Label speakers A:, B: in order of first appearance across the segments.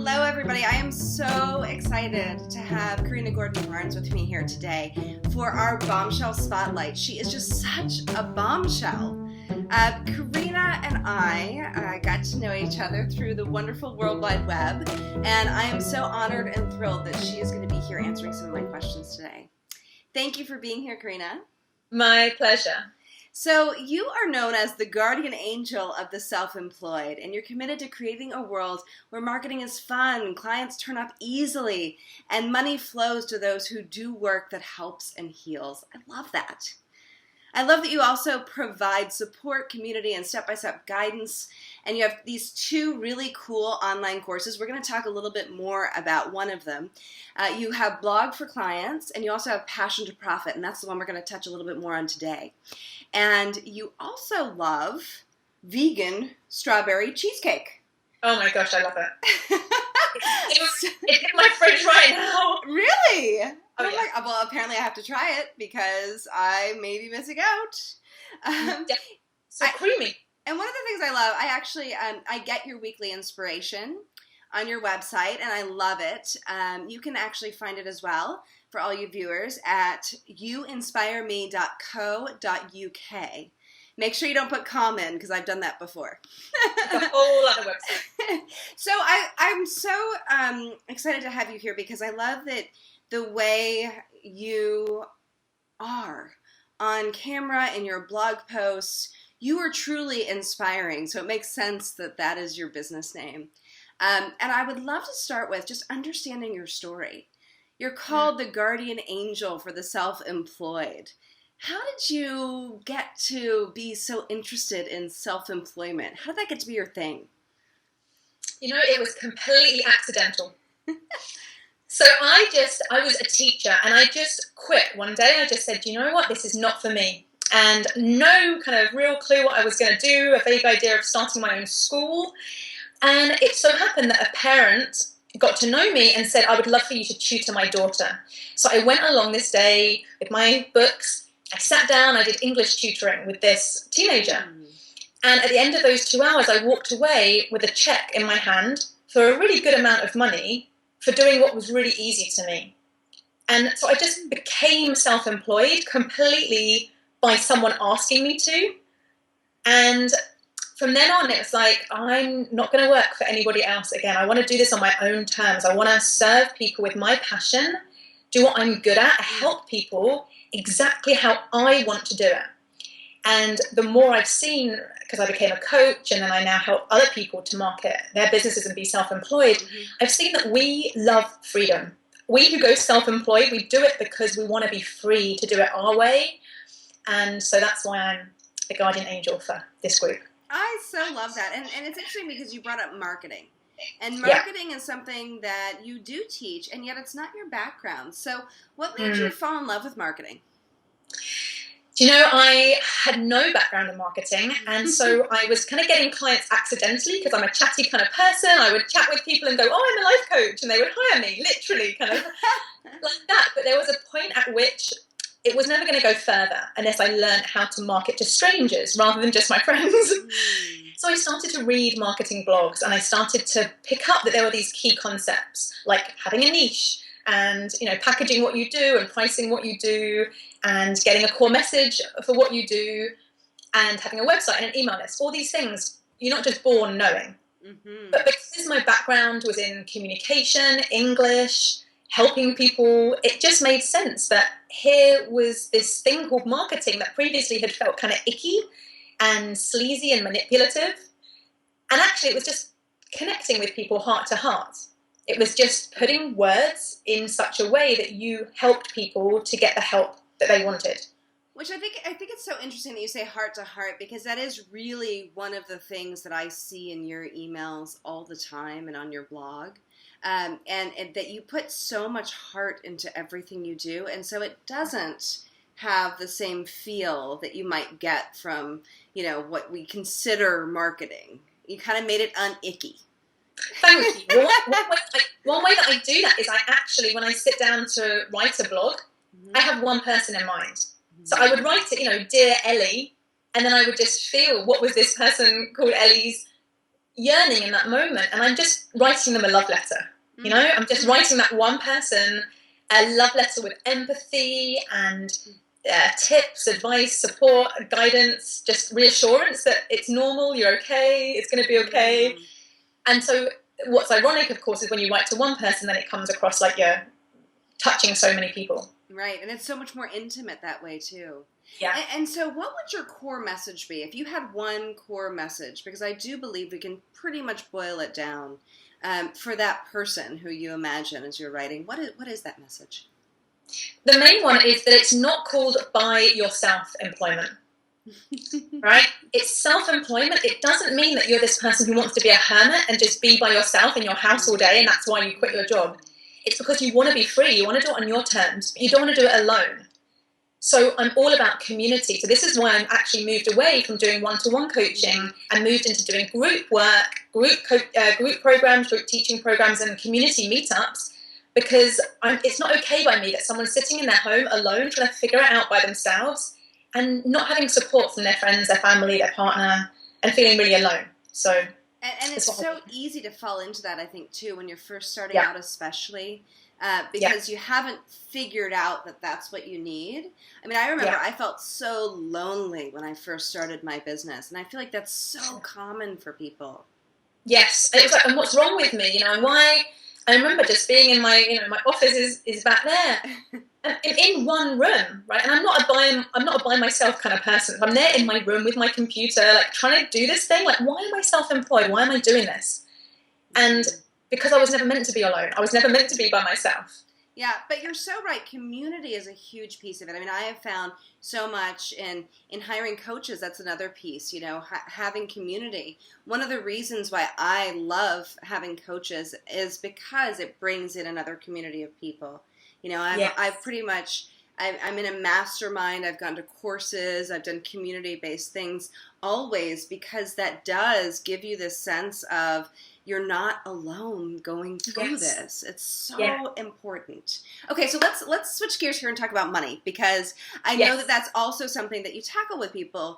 A: Hello, everybody. I am so excited to have Corinna Gordon-Barnes with me here today for our Bombshell Spotlight. She is just such a bombshell. Corinna and I got to know each other through the wonderful World Wide Web, and I am so honored and thrilled that she is going to be here answering some of my questions today. Thank you for being here, Corinna.
B: My pleasure.
A: So you are known as the guardian angel of the self-employed, and you're committed to creating a world where marketing is fun, clients turn up easily, and money flows to those who do work that helps and heals. I love that. I love that you also provide support, community, and step-by-step guidance, and you have these two really cool online courses. We're going to talk a little bit more about one of them. You have Blog for Clients, and you also have Passion to Profit, and that's the one we're going to touch a little bit more on today. And you also love vegan strawberry cheesecake.
B: Oh my gosh, I love it. It's in my fridge right now.
A: Really?
B: Oh, yeah.
A: Well, apparently I have to try it because I may be missing out.
B: So creamy.
A: And one of the things I love, I get your weekly inspiration on your website, and I love it. You can actually find it as well for all you viewers at youinspireme.co.uk. Make sure you don't put com in because I've done that before.
B: It's a whole other website.
A: So I'm so excited to have you here because I love that the way you are on camera in your blog posts, you are truly inspiring. So it makes sense that that is your business name. And I would love to start with just understanding your story. You're called the guardian angel for the self-employed. How did you get to be so interested in self-employment? How did that get to be your thing?
B: You know, it was completely accidental. So I was a teacher and I just quit one day. I just said, you know what, this is not for me. And no kind of real clue what I was going to do, a vague idea of starting my own school. And it so happened that a parent got to know me and said, I would love for you to tutor my daughter. So I went along this day with my books. I sat down, I did English tutoring with this teenager. And at the end of those 2 hours, I walked away with a check in my hand for a really good amount of money for doing what was really easy to me. And so I just became self-employed completely by someone asking me to. And from then on, it was like, I'm not going to work for anybody else again. I want to do this on my own terms. I want to serve people with my passion, do what I'm good at, help people exactly how I want to do it. And the more I've seen, because I became a coach and then I now help other people to market their businesses and be self-employed, I've seen that we love freedom. We who go self-employed, we do it because we want to be free to do it our way. And so that's why I'm the guardian angel for this group.
A: I so love that. And it's interesting because you brought up marketing. And marketing is something that you do teach, and yet it's not your background. So what made you fall in love with marketing?
B: Do you know, I had no background in marketing, and so I was kind of getting clients accidentally because I'm a chatty kind of person. I would chat with people and go, oh, I'm a life coach, and they would hire me, literally kind of like that. But there was a point at which it was never going to go further unless I learned how to market to strangers rather than just my friends. So I started to read marketing blogs, and I started to pick up that there were these key concepts like having a niche and, you know, packaging what you do and pricing what you do and getting a core message for what you do and having a website and an email list. All these things you're not just born knowing. But because my background was in communication, English, helping people, it just made sense that here was this thing called marketing that previously had felt kind of icky and sleazy and manipulative. And actually it was just connecting with people heart to heart. It was just putting words in such a way that you helped people to get the help that they wanted.
A: Which I think it's so interesting that you say heart to heart, because that is really one of the things that I see in your emails all the time and on your blog. And that you put so much heart into everything you do, and so it doesn't have the same feel that you might get from, you know, what we consider marketing. You kind of made it unicky.
B: Thank you. One way that I do that is I actually, when I sit down to write a blog, I have one person in mind. So I would write it, you know, Dear Ellie, and then I would just feel what was this person called Ellie's yearning in that moment, and I'm just writing them a love letter. You know, I'm just writing that one person a love letter with empathy and tips, advice, support, guidance, just reassurance that it's normal, you're okay, it's going to be okay. And so what's ironic, of course, is when you write to one person, then it comes across like you're touching so many people.
A: Right, and it's so much more intimate that way too.
B: Yeah.
A: And so what would your core message be? If you had one core message, because I do believe we can pretty much boil it down for that person who you imagine as you're writing, what is that message?
B: The main one is that it's not called by yourself employment, right? It's self-employment. It doesn't mean that you're this person who wants to be a hermit and just be by yourself in your house all day and that's why you quit your job. It's because you want to be free. You want to do it on your terms, but you don't want to do it alone. So I'm all about community. So this is why I'm actually moved away from doing one-to-one coaching and moved into doing group work, group programs, group teaching programs, and community meetups. Because it's not okay by me that someone's sitting in their home alone trying to figure it out by themselves and not having support from their friends, their family, their partner, and feeling really alone. So,
A: and it's so easy to fall into that, I think, too, when you're first starting out, especially. Because you haven't figured out that that's what you need. I mean, I remember I felt so lonely when I first started my business, and I feel like that's so common for people.
B: Yes, it was like, and what's wrong with me? You know, and why? I remember just being in my, my office is back there, and in one room, right? And I'm not a by myself kind of person. I'm there in my room with my computer, like trying to do this thing. Like, why am I self-employed? Why am I doing this? And because I was never meant to be alone. I was never meant to be by myself.
A: Yeah, but you're so right. Community is a huge piece of it. I mean, I have found so much in hiring coaches. That's another piece, having community. One of the reasons why I love having coaches is because it brings in another community of people. I've pretty much, I'm in a mastermind. I've gone to courses. I've done community-based things always because that does give you this sense of you're not alone going through this. It's so important. Okay, so let's switch gears here and talk about money because I know that that's also something that you tackle with people.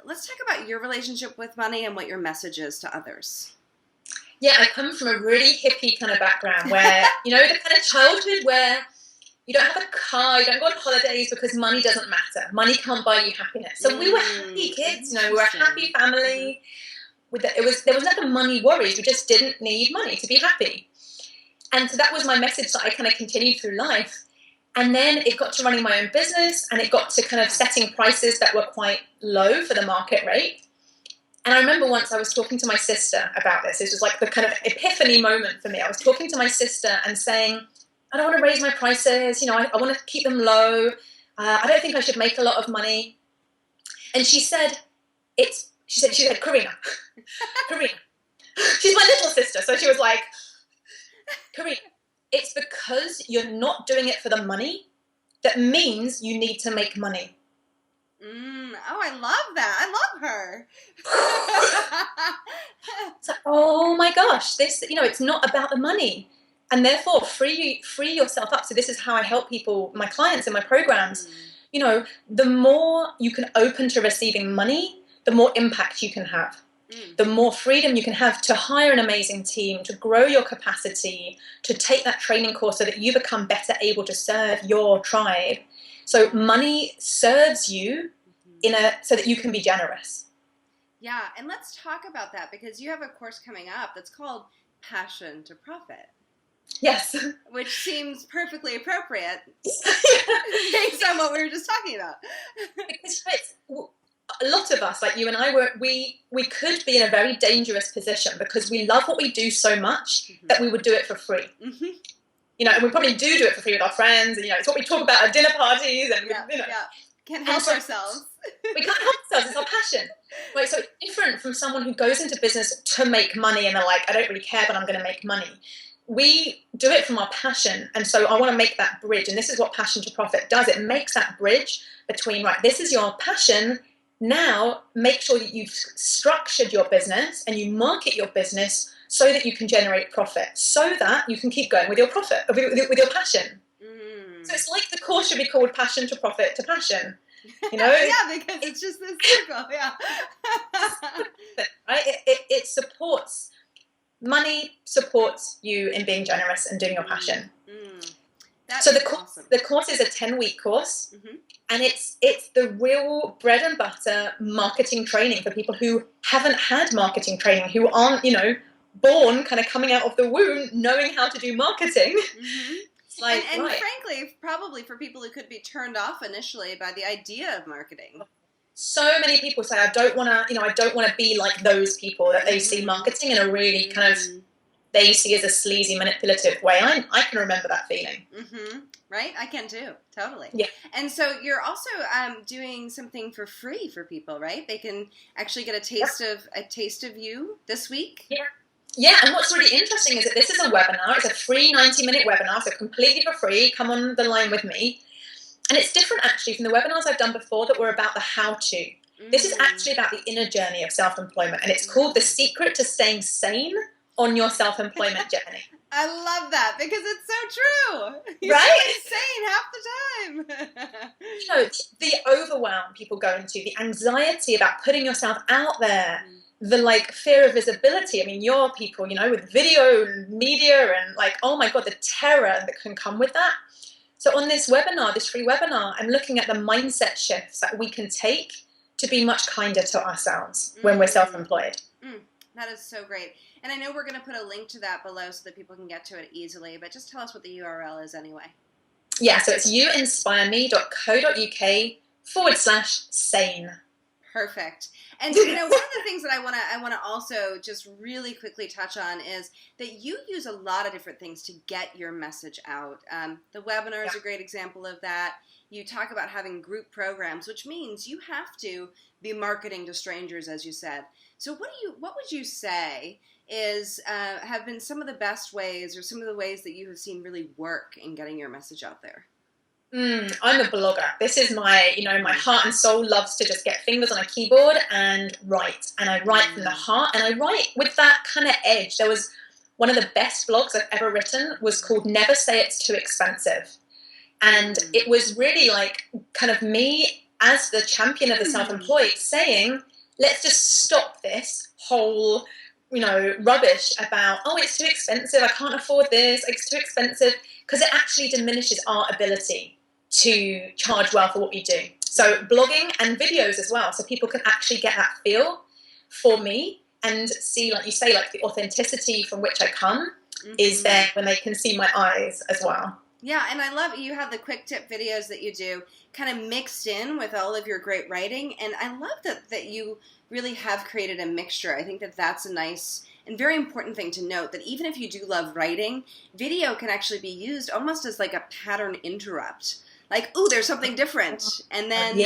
A: Let's talk about your relationship with money and what your message is to others.
B: Yeah, I come from a really hippie kind of background where, the kind of childhood where you don't have a car, you don't go on holidays because money doesn't matter. Money can't buy you happiness. So we were happy kids, we were a happy family. There was never money worries. We just didn't need money to be happy. And so that was my message that I kind of continued through life. And then it got to running my own business and it got to kind of setting prices that were quite low for the market rate. And I remember once I was talking to my sister about this. This was like the kind of epiphany moment for me. I was talking to my sister and saying, I don't want to raise my prices. I want to keep them low. I don't think I should make a lot of money. And she said, Corinna. She's my little sister. So she was like, Corinna, it's because you're not doing it for the money that means you need to make money.
A: Oh, I love that. I love her.
B: It's like, oh my gosh, this, it's not about the money. And therefore, free yourself up. So this is how I help people, my clients in my programs. The more you can open to receiving money, the more impact you can have. The more freedom you can have to hire an amazing team, to grow your capacity, to take that training course so that you become better able to serve your tribe. So money serves you so that you can be generous.
A: Yeah, and let's talk about that because you have a course coming up that's called Passion to Profit.
B: Yes.
A: Which seems perfectly appropriate based on what we were just talking about.
B: Because a lot of us, like you and I, we could be in a very dangerous position because we love what we do so much that we would do it for free. And we probably do it for free with our friends. And, it's what we talk about at dinner parties. And,
A: Can't help ourselves.
B: We can't help ourselves. It's our passion. Right? So it's different from someone who goes into business to make money and they're like, I don't really care, but I'm going to make money. We do it from our passion. And so I want to make that bridge. And this is what Passion to Profit does. It makes that bridge between, right, this is your passion. Now make sure that you've structured your business and you market your business so that you can generate profit, so that you can keep going with your profit, with your passion. So it's like the course should be called Passion to Profit to Passion. You know?
A: Yeah, because it's just this circle. Yeah.
B: Right? It supports, money supports you in being generous and doing your passion. So the course is a 10-week course, and it's the real bread and butter marketing training for people who haven't had marketing training, who aren't, born kind of coming out of the womb knowing how to do marketing. It's like,
A: and frankly, probably for people who could be turned off initially by the idea of marketing.
B: So many people say, I don't want to be like those people that they see marketing in a really kind of, they see as a sleazy, manipulative way. I can remember that feeling.
A: Right? I can too. Totally.
B: Yeah.
A: And so you're also doing something for free for people, right? They can actually get a taste of you this week.
B: Yeah. Yeah, and what's really interesting is that this is a webinar. It's a free 90-minute webinar, so completely for free. Come on the line with me. And it's different, actually, from the webinars I've done before that were about the how-to. This is actually about the inner journey of self-employment, and it's called The Secret to Staying Sane on Your Self-Employment Journey.
A: I love that, because it's so true. You're
B: right?
A: Insane half the time.
B: The overwhelm people go into, the anxiety about putting yourself out there, the fear of visibility. I mean, your people, with video and media and oh my God, the terror that can come with that. So on this webinar, this free webinar, I'm looking at the mindset shifts that we can take to be much kinder to ourselves when we're self-employed.
A: That is so great. And I know we're going to put a link to that below so that people can get to it easily, but just tell us what the URL is anyway.
B: Yeah, so it's youinspireme.co.uk/sane.
A: Perfect. And one of the things that I want to also just really quickly touch on is that you use a lot of different things to get your message out. The webinar is a great example of that. You talk about having group programs, which means you have to be marketing to strangers, as you said. So what would you say is have been some of the best ways, or some of the ways that you have seen really work in getting your message out there?
B: I'm a blogger. This is my heart and soul loves to just get fingers on a keyboard and write. And I write from the heart, and I write with that kind of edge. There was one of the best blogs I've ever written was called Never Say It's Too Expensive. And it was really kind of me as the champion of the self-employed saying, let's just stop this whole, rubbish about, oh, it's too expensive, I can't afford this, it's too expensive, because it actually diminishes our ability to charge well for what we do. So blogging and videos as well, so people can actually get that feel for me and see, like you say, the authenticity from which I come is there when they can see my eyes as well.
A: Yeah, and I love it. You have the quick tip videos that you do kind of mixed in with all of your great writing, and I love that you really have created a mixture. I think that that's a nice and very important thing to note, that even if you do love writing, video can actually be used almost as a pattern interrupt. Ooh, there's something different. And then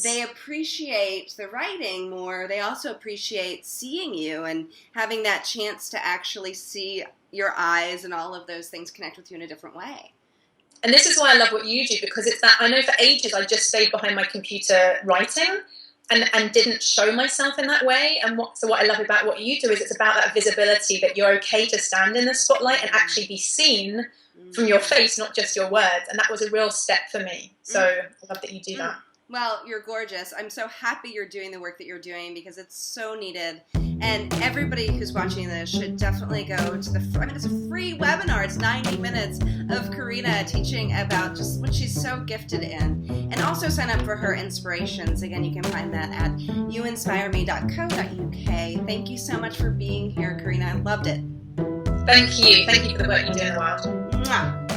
A: they appreciate the writing more. They also appreciate seeing you and having that chance to actually see your eyes and all of those things connect with you in a different way.
B: And this is why I love what you do, because it's that, I know for ages I just stayed behind my computer writing and didn't show myself in that way. And what I love about what you do is it's about that visibility, that you're okay to stand in the spotlight and actually be seen from your face, not just your words. And that was a real step for me. So I love that you do that.
A: Well, you're gorgeous. I'm so happy you're doing the work that you're doing, because it's so needed. And everybody who's watching this should definitely go to it's a free webinar. It's 90 minutes of Corinna teaching about just what she's so gifted in. And also sign up for her inspirations. Again, you can find that at youinspireme.co.uk. Thank you so much for being here, Corinna. I loved it.
B: Thank you. Thank you for the work you do in the world.
A: Mwah.